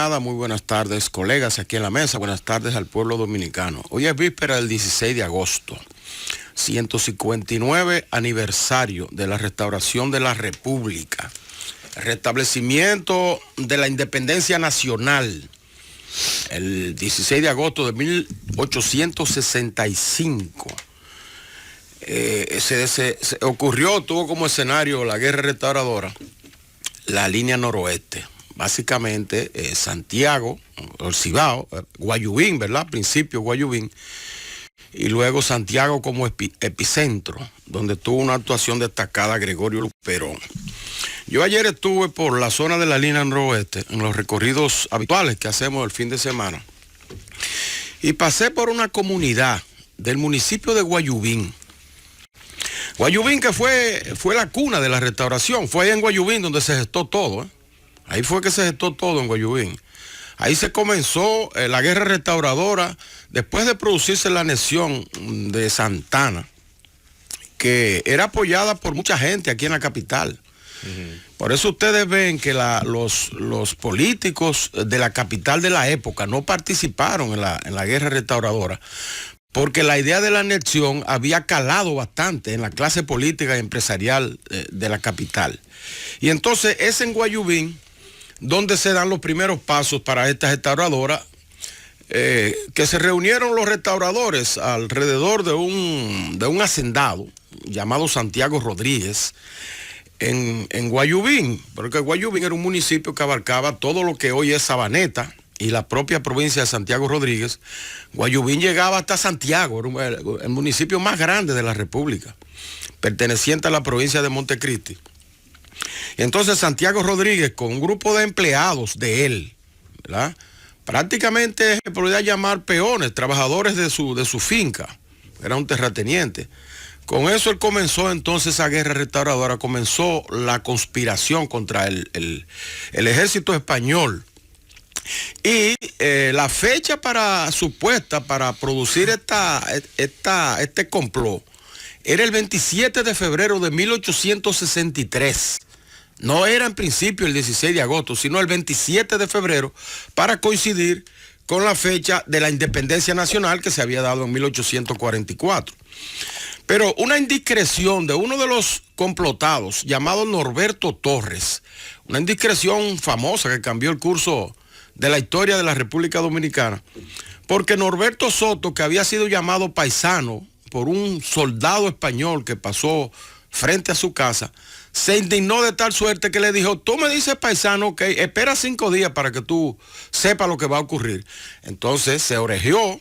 manada, muy buenas tardes, colegas aquí en la mesa, buenas tardes al pueblo dominicano. Hoy es víspera del 16 de agosto, 159 aniversario de la restauración de la República, restablecimiento de la independencia nacional, el 16 de agosto de 1865. Se ocurrió, tuvo como escenario la guerra restauradora, la línea noroeste. Básicamente Santiago, el Cibao, Guayubín, ¿verdad? Principio Guayubín, y luego Santiago como epicentro, donde tuvo una actuación destacada Gregorio Luperón. Yo ayer estuve por la zona de la línea noroeste, en los recorridos habituales que hacemos el fin de semana, y pasé por una comunidad del municipio de Guayubín. Guayubín, que fue la cuna de la restauración, fue ahí en Guayubín donde se gestó todo, ¿eh? Ahí fue que se gestó todo en Guayubín. Ahí se comenzó la guerra restauradora después de producirse la anexión de Santana, que era apoyada por mucha gente aquí en la capital. Por eso ustedes ven que los políticos de la capital de la época no participaron en la guerra restauradora, porque la idea de la anexión había calado bastante en la clase política y empresarial de la capital. Y entonces es en Guayubín donde se dan los primeros pasos para esta restauradora, que se reunieron los restauradores alrededor de un hacendado llamado Santiago Rodríguez en Guayubín, porque Guayubín era un municipio que abarcaba todo lo que hoy es Sabaneta y la propia provincia de Santiago Rodríguez. Guayubín llegaba hasta Santiago, era el municipio más grande de la República, perteneciente a la provincia de Montecristi. Entonces Santiago Rodríguez, con un grupo de empleados de él, ¿verdad?, prácticamente se podría llamar peones, trabajadores de su finca, era un terrateniente. Con eso él comenzó entonces esa guerra restauradora, comenzó la conspiración contra el ejército español. Y la fecha supuesta para producir este complot era el 27 de febrero de 1863. No era en principio el 16 de agosto, sino el 27 de febrero, para coincidir con la fecha de la independencia nacional que se había dado en 1844. Pero una indiscreción de uno de los complotados, llamado Norberto Torres, una indiscreción famosa que cambió el curso de la historia de la República Dominicana, porque Norberto Soto, que había sido llamado paisano por un soldado español que pasó frente a su casa, se indignó de tal suerte que le dijo: tú me dices paisano, ok, espera 5 días para que tú sepas lo que va a ocurrir. Entonces se orejeó.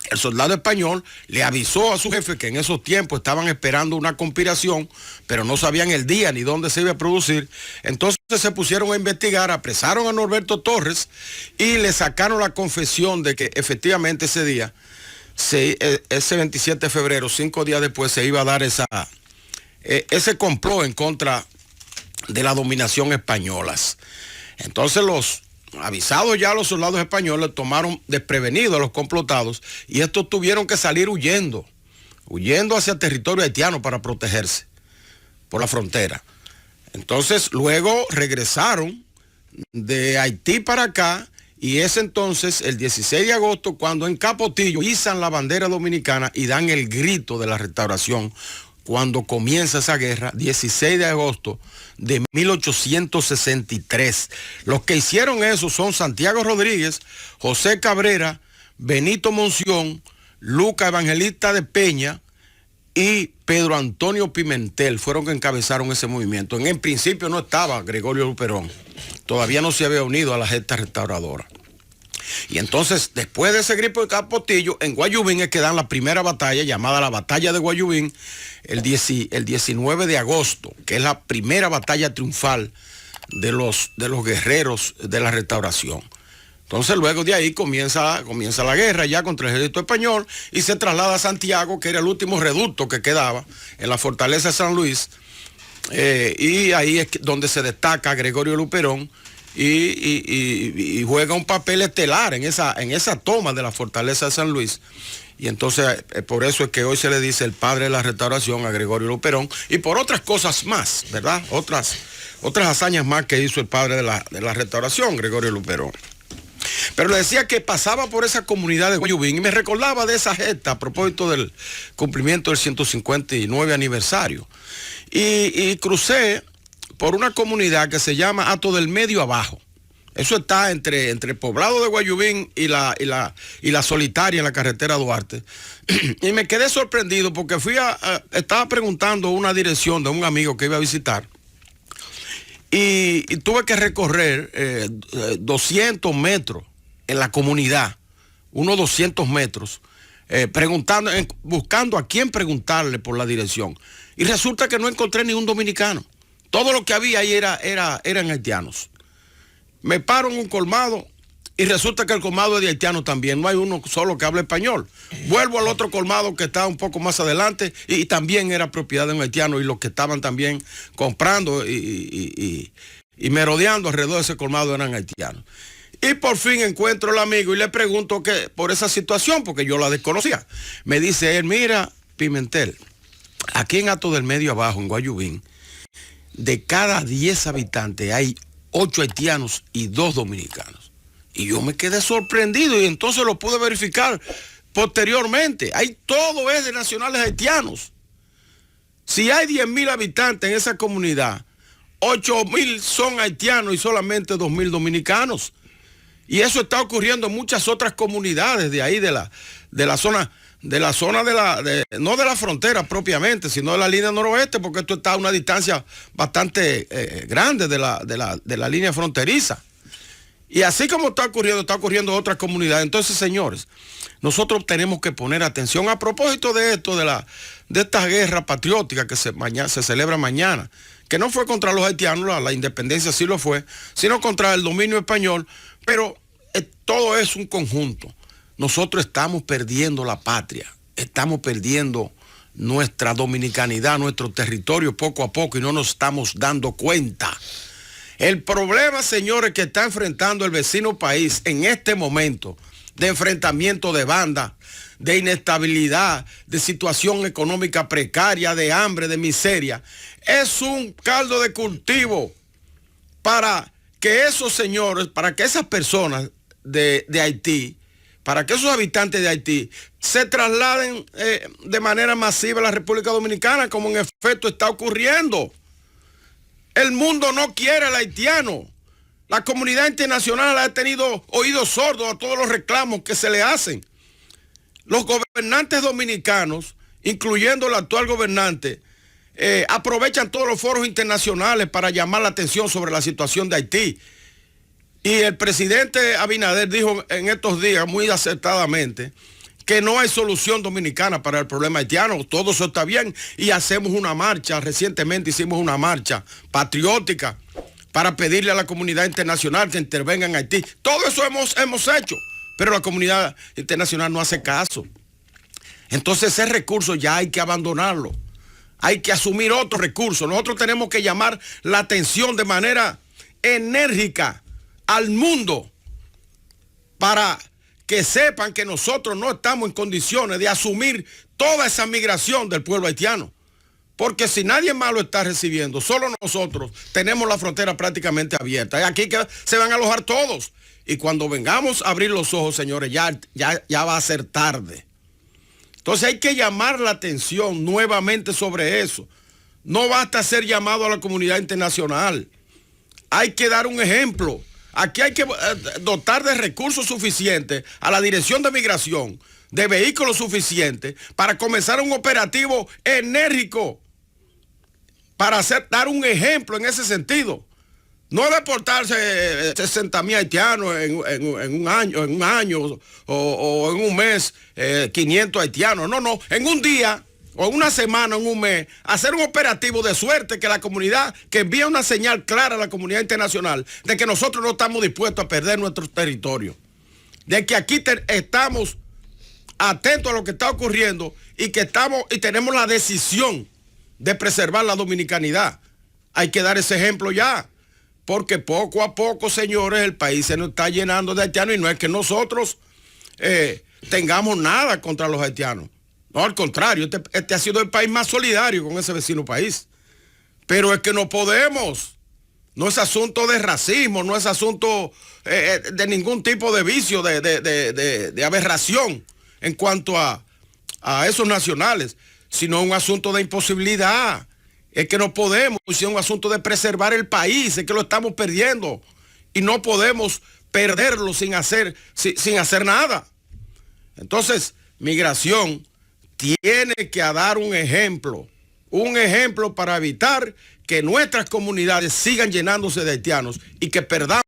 El soldado español le avisó a su jefe que en esos tiempos estaban esperando una conspiración, pero no sabían el día ni dónde se iba a producir. Entonces se pusieron a investigar, apresaron a Norberto Torres y le sacaron la confesión de que efectivamente ese día, ese 27 de febrero, 5 días después, se iba a dar ese complot en contra de la dominación española. Entonces avisados ya los soldados españoles tomaron desprevenidos a los complotados y estos tuvieron que salir huyendo hacia territorio haitiano para protegerse por la frontera. Entonces luego regresaron de Haití para acá y es entonces el 16 de agosto cuando en Capotillo izan la bandera dominicana y dan el grito de la restauración, cuando comienza esa guerra, 16 de agosto de 1863. Los que hicieron eso son Santiago Rodríguez, José Cabrera, Benito Monción, Luca Evangelista de Peña y Pedro Antonio Pimentel. Fueron que encabezaron ese movimiento. En principio no estaba Gregorio Luperón, todavía no se había unido a la gesta restauradora. Y entonces, después de ese grito de Capotillo, en Guayubín es que dan la primera batalla, llamada la Batalla de Guayubín, el 19 de agosto, que es la primera batalla triunfal de los guerreros de la restauración. Entonces, luego de ahí comienza la guerra ya contra el ejército español y se traslada a Santiago, que era el último reducto que quedaba en la fortaleza de San Luis, y ahí es donde se destaca Gregorio Luperón, y juega un papel estelar en esa toma de la fortaleza de San Luis. Y entonces por eso es que hoy se le dice el padre de la restauración a Gregorio Luperón, y por otras cosas más, ¿verdad? Otras hazañas más que hizo el padre de la restauración, Gregorio Luperón. Pero le decía que pasaba por esa comunidad de Guayubín y me recordaba de esa gesta a propósito del cumplimiento del 159 aniversario. Y crucé por una comunidad que se llama Hato del Medio Abajo. Eso está entre el poblado de Guayubín y la Solitaria en la carretera Duarte. Y me quedé sorprendido porque estaba preguntando una dirección de un amigo que iba a visitar. Y tuve que recorrer 200 metros en la comunidad, unos 200 metros, buscando a quién preguntarle por la dirección. Y resulta que no encontré ni un dominicano. Todo lo que había ahí eran haitianos. Me paro en un colmado y resulta que el colmado es de haitianos también. No hay uno solo que hable español. Vuelvo al otro colmado que está un poco más adelante y también era propiedad de un haitiano y los que estaban también comprando y merodeando alrededor de ese colmado eran haitianos. Y por fin encuentro al amigo y le pregunto por esa situación, porque yo la desconocía. Me dice él, mira, Pimentel, aquí en Hato del Medio Abajo, en Guayubín, de cada 10 habitantes hay 8 haitianos y 2 dominicanos. Y yo me quedé sorprendido y entonces lo pude verificar posteriormente. Todo es de nacionales haitianos. Si hay 10.000 habitantes en esa comunidad, 8.000 son haitianos y solamente 2.000 dominicanos. Y eso está ocurriendo en muchas otras comunidades de ahí, de la zona, no de la frontera propiamente, sino de la línea noroeste, porque esto está a una distancia bastante grande de la línea fronteriza. Y así como está ocurriendo en otras comunidades. Entonces, señores, nosotros tenemos que poner atención a propósito de esto, de esta guerra patriótica que se celebra mañana, que no fue contra los haitianos, la independencia sí lo fue, sino contra el dominio español, pero todo es un conjunto. Nosotros estamos perdiendo la patria, estamos perdiendo nuestra dominicanidad, nuestro territorio poco a poco y no nos estamos dando cuenta. El problema, señores, que está enfrentando el vecino país en este momento de enfrentamiento de bandas, de inestabilidad, de situación económica precaria, de hambre, de miseria, es un caldo de cultivo para que esos señores, para que esas personas de Haití, para que esos habitantes de Haití se trasladen de manera masiva a la República Dominicana, como en efecto está ocurriendo. El mundo no quiere al haitiano. La comunidad internacional ha tenido oídos sordos a todos los reclamos que se le hacen. Los gobernantes dominicanos, incluyendo el actual gobernante, aprovechan todos los foros internacionales para llamar la atención sobre la situación de Haití. Y el presidente Abinader dijo en estos días muy acertadamente que no hay solución dominicana para el problema haitiano. Todo eso está bien y hacemos una marcha. Recientemente hicimos una marcha patriótica para pedirle a la comunidad internacional que intervenga en Haití. Todo eso hemos hecho, pero la comunidad internacional no hace caso. Entonces ese recurso ya hay que abandonarlo. Hay que asumir otros recursos. Nosotros tenemos que llamar la atención de manera enérgica al mundo para que sepan que nosotros no estamos en condiciones de asumir toda esa migración del pueblo haitiano. Porque si nadie más lo está recibiendo, solo nosotros tenemos la frontera prácticamente abierta. Y aquí se van a alojar todos. Y cuando vengamos a abrir los ojos, señores, ya va a ser tarde. Entonces hay que llamar la atención nuevamente sobre eso. No basta ser llamado a la comunidad internacional. Hay que dar un ejemplo. Aquí hay que dotar de recursos suficientes a la Dirección de Migración, de vehículos suficientes, para comenzar un operativo enérgico, para dar un ejemplo en ese sentido. No deportarse 60.000 haitianos en un año o en un mes 500 haitianos. No, en un día o una semana, en un mes, hacer un operativo de suerte que la comunidad, que envíe una señal clara a la comunidad internacional de que nosotros no estamos dispuestos a perder nuestro territorio. De que aquí estamos atentos a lo que está ocurriendo y que tenemos la decisión de preservar la dominicanidad. Hay que dar ese ejemplo ya. Porque poco a poco, señores, el país se nos está llenando de haitianos y no es que nosotros tengamos nada contra los haitianos. No, al contrario, este ha sido el país más solidario con ese vecino país. Pero es que no podemos. No es asunto de racismo, no es asunto de ningún tipo de vicio, de aberración en cuanto a esos nacionales, sino un asunto de imposibilidad. Es que no podemos, es un asunto de preservar el país, es que lo estamos perdiendo y no podemos perderlo sin hacer nada. Entonces, migración tiene que dar un ejemplo para evitar que nuestras comunidades sigan llenándose de haitianos y que perdamos